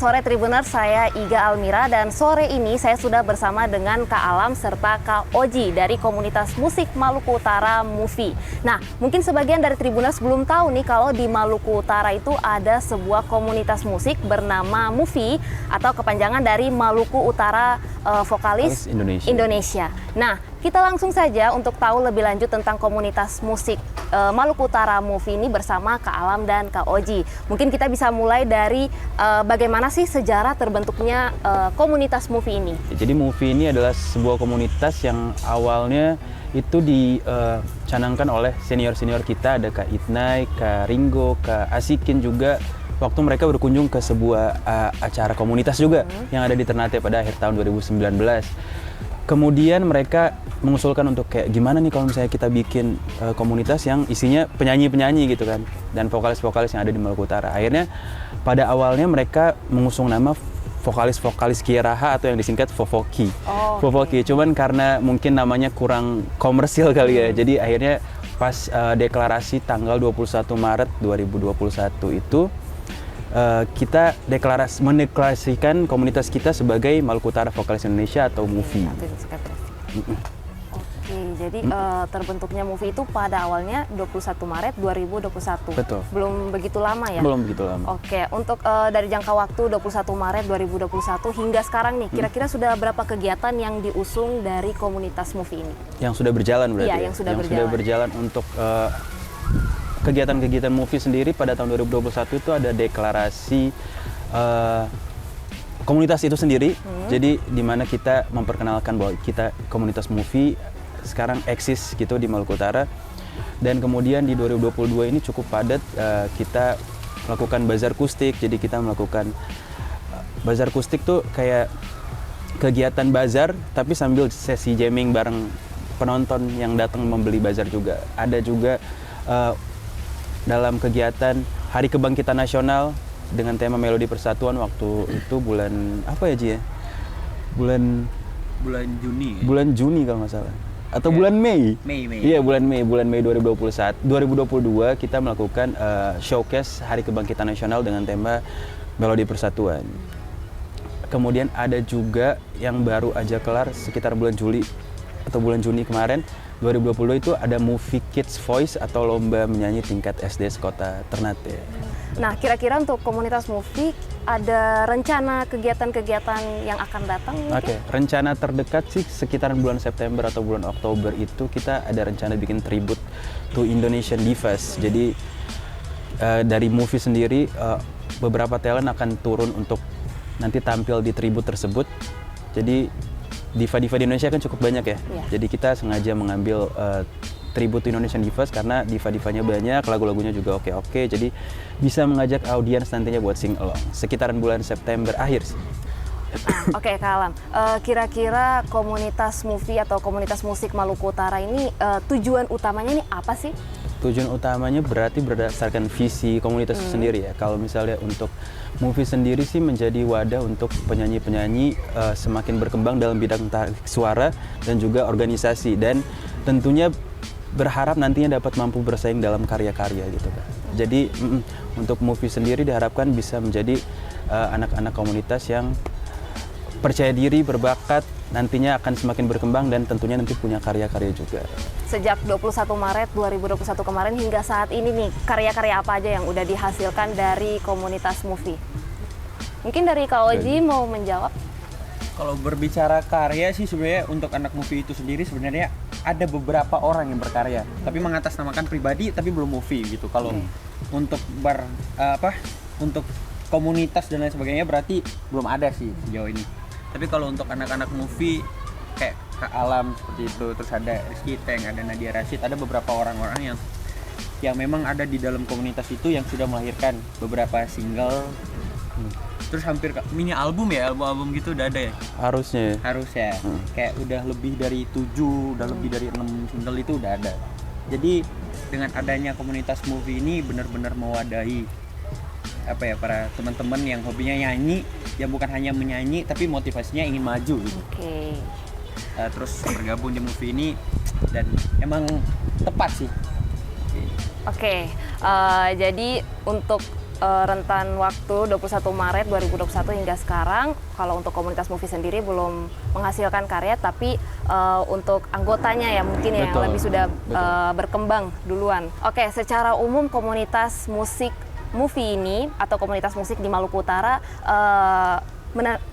Sore Tribuners, saya Iga Almira dan sore ini saya sudah bersama dengan Kak Alam serta Kak Oji dari komunitas musik Maluku Utara Mufi. Nah, mungkin sebagian dari Tribuners belum tahu nih kalau di Maluku Utara itu ada sebuah komunitas musik bernama Mufi atau kepanjangan dari Maluku Utara Vokalis Indonesia. Nah, kita langsung saja untuk tahu lebih lanjut tentang komunitas musik Maluku Utara Mufi ini bersama Kak Alam dan Kak Oji. Mungkin kita bisa mulai dari bagaimana sih sejarah terbentuknya komunitas Mufi ini? Jadi Mufi ini adalah sebuah komunitas yang awalnya itu dicanangkan oleh senior-senior kita, ada Kak Itnai, Kak Ringo, Kak Asikin juga. Waktu mereka berkunjung ke sebuah acara komunitas juga yang ada di Ternate pada akhir tahun 2019. Kemudian mereka mengusulkan untuk kayak gimana nih kalau misalnya kita bikin komunitas yang isinya penyanyi-penyanyi gitu kan, dan vokalis-vokalis yang ada di Maluku Utara. Akhirnya pada awalnya mereka mengusung nama vokalis-vokalis Kieraha atau yang disingkat Vovoki. Vovoki, cuman karena mungkin namanya kurang komersil kali ya. Jadi akhirnya pas deklarasi tanggal 21 Maret 2021 itu kita mendeklarasikan komunitas kita sebagai Maluku Utara Vokalis Indonesia atau Mufi. Oke, jadi terbentuknya Mufi itu pada awalnya 21 Maret 2021. Betul. Belum begitu lama ya? Belum begitu lama. Oke, untuk dari jangka waktu 21 Maret 2021 hingga sekarang nih, kira-kira sudah berapa kegiatan yang diusung dari komunitas Mufi ini? Yang sudah berjalan berarti? Iya, ya? yang sudah berjalan untuk kegiatan-kegiatan Mufi sendiri pada tahun 2021 itu ada deklarasi komunitas itu sendiri. Jadi di mana kita memperkenalkan bahwa kita komunitas Mufi sekarang eksis gitu di Maluku Utara. Dan kemudian di 2022 ini cukup padat, kita melakukan bazar kustik. Jadi kita melakukan bazar kustik tuh kayak kegiatan bazar tapi sambil sesi jamming bareng penonton yang datang membeli bazar juga. Ada juga dalam kegiatan Hari Kebangkitan Nasional dengan tema Melodi Persatuan waktu itu bulan apa ya Ji ya? Bulan Juni. Bulan Juni kalau nggak salah. Atau bulan Mei. Iya, bulan Mei 2022 kita melakukan showcase Hari Kebangkitan Nasional dengan tema Melodi Persatuan. Kemudian ada juga yang baru aja kelar sekitar bulan Juli atau bulan Juni kemarin 2022 itu ada Mufi Kids Voice atau lomba menyanyi tingkat SD sekota Ternate. Nah, kira-kira untuk komunitas Mufi ada rencana kegiatan-kegiatan yang akan datang mungkin? Oke, rencana terdekat sih sekitaran bulan September atau bulan Oktober itu kita ada rencana bikin tribute to Indonesian Divas. Jadi dari Mufi sendiri beberapa talent akan turun untuk nanti tampil di tribute tersebut. Jadi diva-diva di Indonesia kan cukup banyak ya. Jadi kita sengaja mengambil tribute Indonesian Divas karena diva-divanya banyak, lagu-lagunya juga oke-oke. Jadi bisa mengajak audiens nantinya buat sing along. Sekitaran bulan September akhir sih. Oke, Kak Alam. Kira-kira komunitas Mufi atau komunitas musik Maluku Utara ini tujuan utamanya ini apa sih? Tujuan utamanya berarti berdasarkan visi komunitas itu sendiri ya. Kalau misalnya untuk Mufi sendiri sih menjadi wadah untuk penyanyi-penyanyi semakin berkembang dalam bidang tarik suara dan juga organisasi, dan tentunya berharap nantinya dapat mampu bersaing dalam karya-karya gitu kan. Jadi untuk Mufi sendiri diharapkan bisa menjadi anak-anak komunitas yang percaya diri, berbakat, nantinya akan semakin berkembang dan tentunya nanti punya karya-karya juga. Sejak 21 Maret 2021 kemarin hingga saat ini nih, karya-karya apa aja yang udah dihasilkan dari komunitas Mufi? Mungkin dari Kak Oji mau menjawab? Kalau berbicara karya sih sebenarnya untuk anak Mufi itu sendiri sebenarnya ada beberapa orang yang berkarya, tapi mengatasnamakan pribadi tapi belum Mufi gitu. Kalau untuk untuk komunitas dan lain sebagainya berarti belum ada sih sejauh ini. Tapi kalau untuk anak-anak Mufi kayak Kak Alam seperti itu, terus ada Rizky Teng, ada Nadia Rashid, ada beberapa orang-orang yang memang ada di dalam komunitas itu yang sudah melahirkan beberapa single Terus hampir mini album ya, album gitu udah ada ya? Harusnya. Harus ya. Kayak udah lebih dari 7, udah lebih dari 6 single itu udah ada. Jadi dengan adanya komunitas movie ini benar-benar mewadahi apa ya, para teman-teman yang hobinya nyanyi, yang bukan hanya menyanyi tapi motivasinya ingin maju gitu. Oke. Terus bergabung di movie ini dan emang tepat sih. Oke, jadi untuk rentan waktu 21 Maret 2021 hingga sekarang, kalau untuk komunitas movie sendiri belum menghasilkan karya, tapi untuk anggotanya ya mungkin ya yang Betul, lebih sudah betul. berkembang duluan. Oke, secara umum komunitas musik movie ini atau komunitas musik di Maluku Utara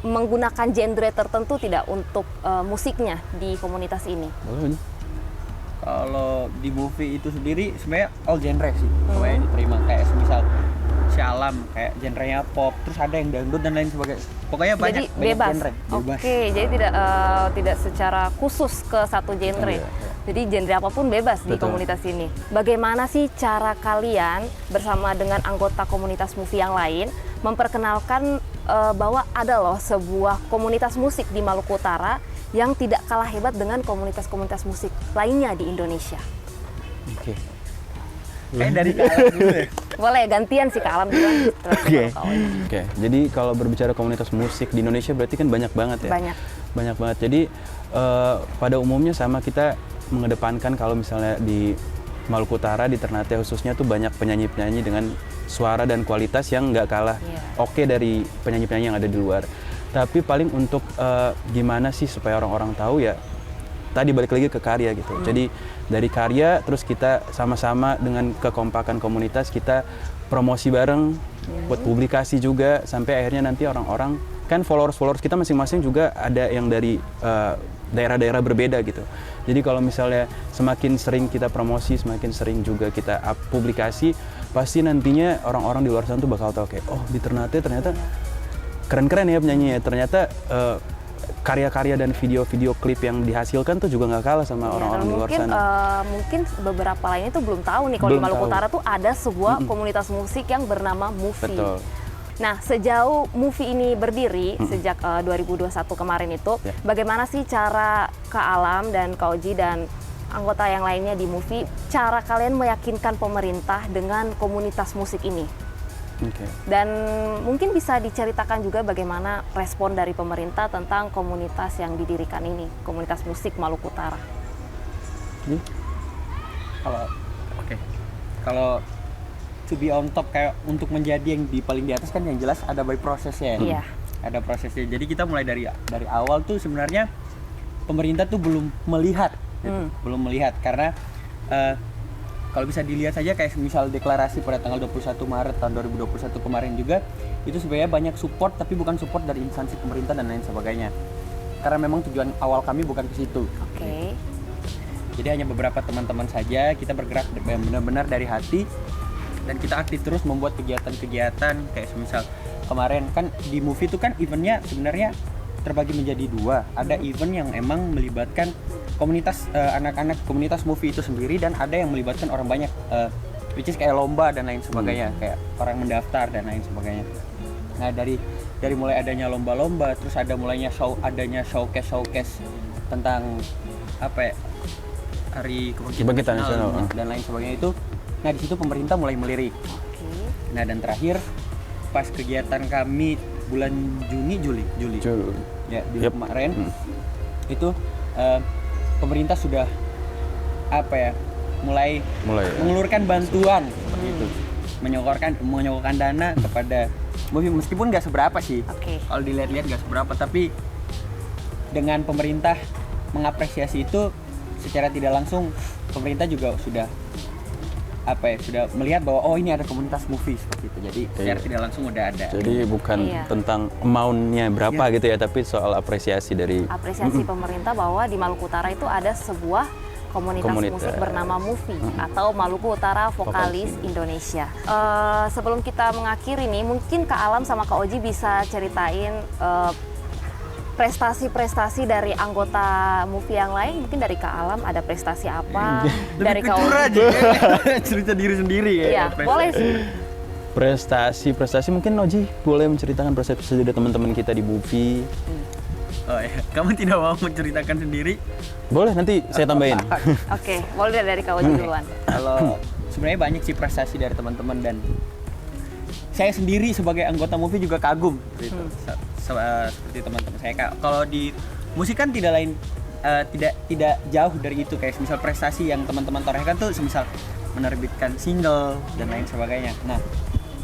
menggunakan genre tertentu tidak untuk musiknya di komunitas ini? Boleh. Kalau di movie itu sendiri sebenarnya all genre sih, semuanya diterima. Kayak misal si Alam kayak genrenya pop, terus ada yang dangdut dan lain sebagainya. Pokoknya Jadi banyak bebas. genre. Bebas. Oke, jadi tidak secara khusus ke satu genre. Iya. Jadi genre apapun bebas di Betul. komunitas ini. Bagaimana sih cara kalian bersama dengan anggota komunitas movie yang lain memperkenalkan bahwa ada loh sebuah komunitas musik di Maluku Utara yang tidak kalah hebat dengan komunitas-komunitas musik lainnya di Indonesia? Oke. Kayak dari Kak Alam dulu ya. Boleh gantian sih Kak Alam duluan. terus Oke. baru Kak Oji. Oke, jadi kalau berbicara komunitas musik di Indonesia berarti kan banyak banget ya. Banyak. Banget. Jadi pada umumnya sama kita mengedepankan kalau misalnya di Maluku Utara, di Ternate khususnya tuh banyak penyanyi-penyanyi dengan suara dan kualitas yang nggak kalah oke dari penyanyi-penyanyi yang ada di luar. Tapi paling untuk gimana sih supaya orang-orang tahu ya, tadi balik lagi ke karya gitu. Jadi dari karya terus kita sama-sama dengan kekompakan komunitas kita promosi bareng, buat publikasi juga sampai akhirnya nanti orang-orang kan followers kita masing-masing juga ada yang dari daerah-daerah berbeda gitu. Jadi kalau misalnya semakin sering kita promosi, semakin sering juga kita publikasi, pasti nantinya orang-orang di luar sana tuh bakal tahu kayak oh di Ternate ternyata keren-keren ya penyanyinya. Ternyata karya-karya dan video-video klip yang dihasilkan tuh juga nggak kalah sama orang-orang di luar sana. Mungkin beberapa lainnya itu belum tahu nih kalau di Belum Maluku tahu. Utara tuh ada sebuah komunitas musik yang bernama Movie. Betul. Nah, sejauh Movie ini berdiri sejak 2021 kemarin itu, Ya. bagaimana sih cara Kak Alam dan Kak Oji dan anggota yang lainnya di Movie, cara kalian meyakinkan pemerintah dengan komunitas musik ini? Oke. Dan mungkin bisa diceritakan juga bagaimana respon dari pemerintah tentang komunitas yang didirikan ini, komunitas musik Maluku Utara. Kalau to be on top kayak untuk menjadi yang di paling di atas kan yang jelas ada by prosesnya. Iya. Ada prosesnya. Jadi kita mulai dari awal tuh sebenarnya pemerintah tuh belum melihat, gitu. Belum melihat karena kalau bisa dilihat saja kayak misal deklarasi pada tanggal 21 Maret tahun 2021 kemarin juga itu sebenarnya banyak support tapi bukan support dari instansi pemerintah dan lain sebagainya. Karena memang tujuan awal kami bukan ke situ. Oke. Jadi hanya beberapa teman-teman saja kita bergerak benar-benar dari hati dan kita aktif terus membuat kegiatan-kegiatan kayak misal kemarin kan di Movie itu kan eventnya sebenarnya terbagi menjadi dua. Ada event yang emang melibatkan komunitas anak-anak komunitas Movie itu sendiri dan ada yang melibatkan orang banyak which is kayak lomba dan lain sebagainya, kayak orang mendaftar dan lain sebagainya. Nah, dari mulai adanya lomba-lomba terus adanya showcase tentang apa ya, Hari Kebangkitan Nasional dan lain sebagainya itu. Nah, di situ pemerintah mulai melirik. Oke. Nah, dan terakhir pas kegiatan kami bulan Juli ya di Yep. kemarin itu pemerintah sudah apa ya mulai mengeluarkan bantuan seperti itu, menyokorkan dana kepada Movie meskipun nggak seberapa sih. Oke. Kalau dilihat-lihat nggak seberapa, tapi dengan pemerintah mengapresiasi itu secara tidak langsung pemerintah juga sudah sudah melihat bahwa oh ini ada komunitas Movie seperti itu. Jadi secara tidak langsung udah ada. Jadi bukan Iya. tentang amount-nya berapa gitu ya, tapi soal apresiasi dari Apresiasi pemerintah bahwa di Maluku Utara itu ada sebuah komunitas musik bernama Movie atau Maluku Utara Vokalis Indonesia. Sebelum kita mengakhiri nih, mungkin Kak Alam sama Kak Oji bisa ceritain prestasi-prestasi dari anggota Movie yang lain. Mungkin dari Kak Alam ada prestasi apa? Dari Kak Oji. cerita diri sendiri ya. Iya, boleh sih. Prestasi mungkin Oji boleh menceritakan prestasi dari teman-teman kita di movie. Oh ya, kamu tidak mau menceritakan sendiri? Boleh, nanti saya tambahin. Oke, boleh dari Kak Oji duluan. Kalau sebenarnya banyak sih prestasi dari teman-teman dan saya sendiri sebagai anggota movie juga kagum gitu. Seperti teman-teman saya. Kalau di musik kan tidak jauh dari itu, kayak misal prestasi yang teman-teman torehkan tuh semisal menerbitkan single dan lain sebagainya. Nah,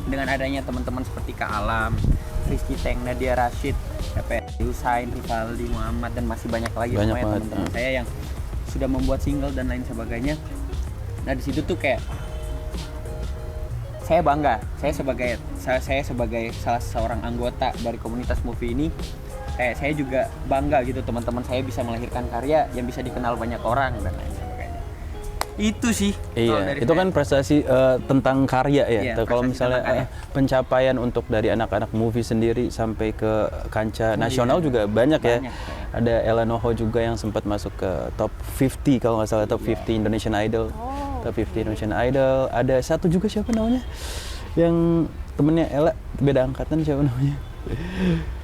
dengan adanya teman-teman seperti Kak Alam, Rizky Teng, Nadia Rashid, Husain, Rivaldi, Muhammad, dan masih banyak lagi semuanya teman-teman saya yang sudah membuat single dan lain sebagainya. Nah, di situ tuh kayak saya bangga. Saya sebagai salah seorang anggota dari komunitas movie ini, saya juga bangga gitu teman-teman saya bisa melahirkan karya yang bisa dikenal banyak orang dan lain sebagainya. Itu sih. Iya, itu kan prestasi tentang karya ya. Iya, Kalau misalnya pencapaian untuk dari anak-anak movie sendiri sampai ke kancah nasional juga banyak ya. Ada Ella Noho juga yang sempat masuk ke top 50 kalau nggak salah, top 50 Indonesian Idol. Top 50 Indonesian Idol. Ada satu juga siapa namanya? Yang temennya Ella beda angkatan, siapa namanya?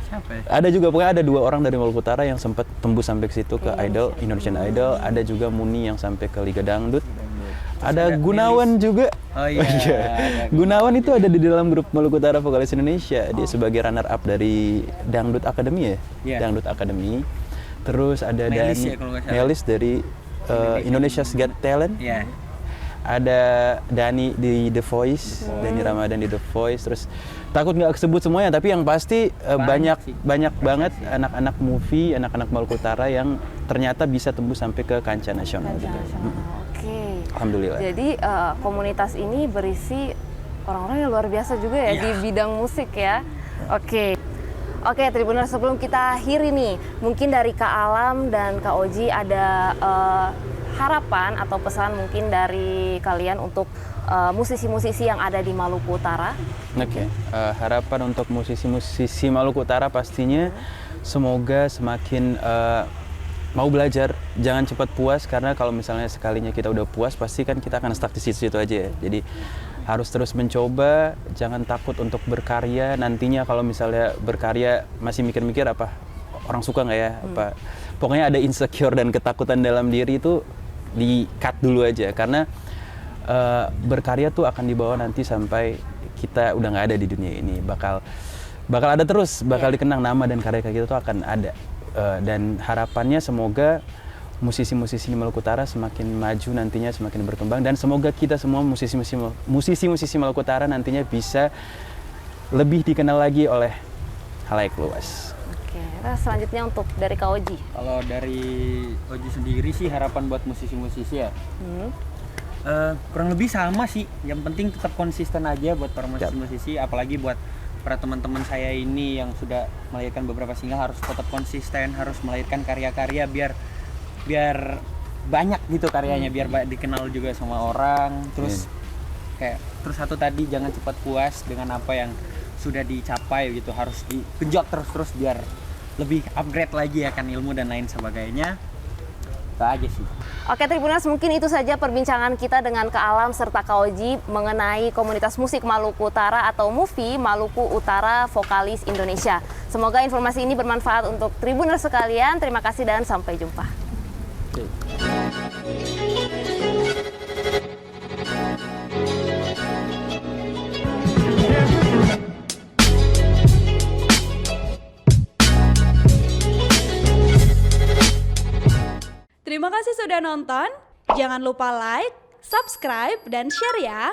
Siapa ya? Ada juga, pokoknya ada 2 orang dari Maluku Utara yang sempat tembus sampai ke situ, ke Idol, Indonesian Idol. Ada juga Muni yang sampai ke Liga Dangdut. Ada Gunawan juga. Oh iya. Gunawan itu ada di dalam grup Maluku Utara Vokalis Indonesia. Dia sebagai runner up dari Dangdut Academy ya. Iya. Dangdut Academy. Terus ada Melis ya, kalau nggak salah. Melis dari Indonesia's Got Talent. Iya. Ada Dani di The Voice, Dani Ramadan di The Voice. Terus takut nggak kesebut semuanya, tapi yang pasti banyak banget anak-anak movie, anak-anak Maluku Utara yang ternyata bisa tembus sampai ke kancah nasional gitu. Oke. Alhamdulillah. Jadi komunitas ini berisi orang-orang yang luar biasa juga ya di bidang musik ya. Oke. Oke, Tribuners, sebelum kita akhiri nih, mungkin dari Kak Alam dan Kak Oji ada harapan atau pesan mungkin dari kalian untuk musisi-musisi yang ada di Maluku Utara? Oke, harapan untuk musisi-musisi Maluku Utara pastinya semoga semakin mau belajar, jangan cepat puas, karena kalau misalnya sekalinya kita udah puas pasti kan kita akan stuck di situ-situ aja ya. Jadi harus terus mencoba, jangan takut untuk berkarya. Nantinya kalau misalnya berkarya masih mikir-mikir apa orang suka nggak ya, apa pokoknya ada insecure dan ketakutan dalam diri itu di-cut dulu aja, karena berkarya tuh akan dibawa nanti sampai kita udah nggak ada di dunia ini, bakal ada terus, bakal dikenang nama dan karya-karya kita tuh akan ada. Dan harapannya semoga musisi-musisi di Maluku Utara semakin maju nantinya, semakin berkembang, dan semoga kita semua musisi-musisi Maluku Utara nantinya bisa lebih dikenal lagi oleh halayak luas. Oke, selanjutnya untuk dari Kak Oji. Kalau dari Oji sendiri sih harapan buat musisi-musisi ya. Kurang lebih sama sih. Yang penting tetap konsisten aja buat para musisi-musisi, apalagi buat para teman-teman saya ini yang sudah melahirkan beberapa single, harus tetap konsisten, harus melahirkan karya-karya biar banyak gitu karyanya, biar dikenal juga sama orang. Terus terus satu tadi, jangan cepat puas dengan apa yang sudah dicapai gitu, harus digenjot terus biar lebih upgrade lagi ya kan, ilmu dan lain sebagainya. Itu aja sih. Oke, Tribuners, mungkin itu saja perbincangan kita dengan Kak Alam serta Kak Oji mengenai komunitas musik Maluku Utara atau Movie Maluku Utara Vokalis Indonesia. Semoga informasi ini bermanfaat untuk Tribuners sekalian. Terima kasih dan sampai jumpa. Terima kasih sudah nonton. Jangan lupa like, subscribe, dan share ya.